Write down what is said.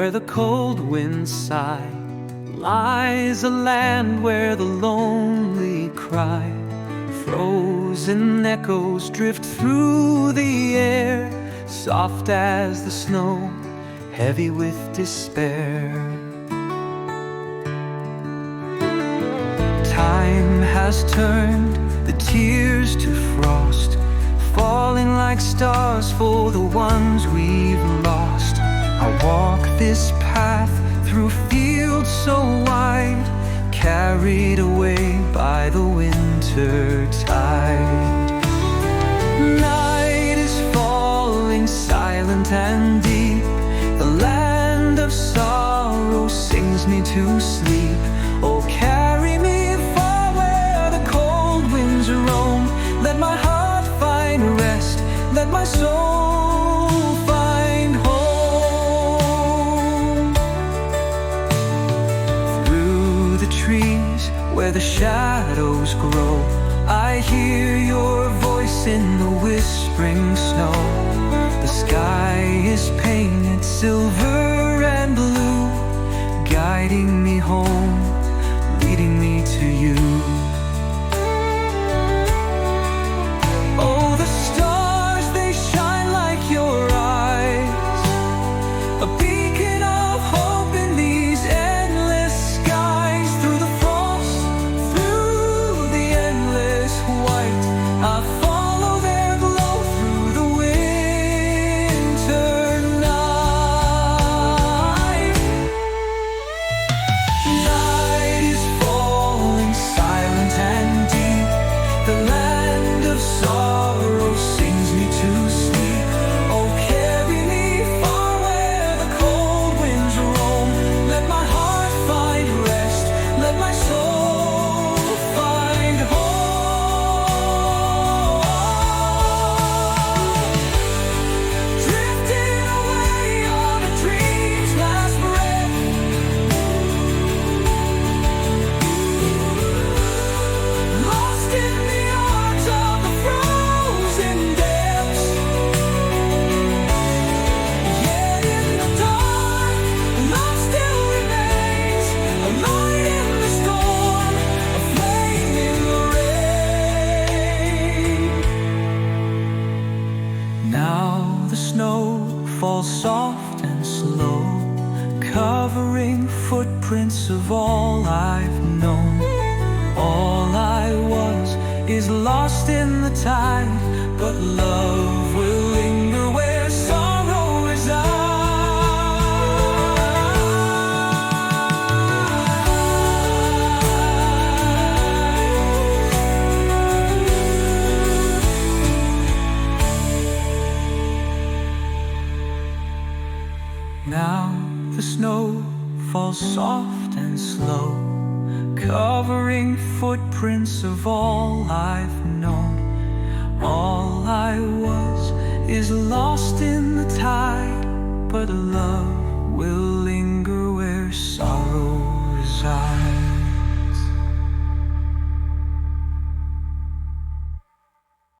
where the cold winds sigh, lies a land where the lonely cry. Frozen echoes drift through the air, soft as the snow, heavy with despair. Time has turned the tears to frost, falling like stars for the ones we've lost. I walk this path through fields so wide, carried away by the winter tide. Night is falling silent and deep, the land of sorrow sings me to sleep. Oh, carry me far where the cold winds roam, let my heart find rest, let my soul find home. Through the trees where the shadows grow, I hear your voice in the whispering snow. The sky is painted silver and blue, guiding me home, leading me to you. Oh, the stars, they shine like your eyes, a beacon of hope in these endless skies. Through the frost, through the endless white, I follow their glow through the winter night. Night is falling silent and deep, the land of sorrow sings me to sleep. Oh, carry me far where the cold winds roam, let my heart find rest, let my soul find home. Drifting away on a dream's last breath, lost in the arms of the frozen depths. Yet in the dark, love still remains, a light in the storm, a flame in the rain. Now the snow falls soft and slow, covering footprints of all I've known. All I was is lost in the tide, but love will linger where sorrow resides. Now the snow falls soft and slow, covering footprints of all I've known. All I was is lost in the tide, but love will linger where sorrow resides.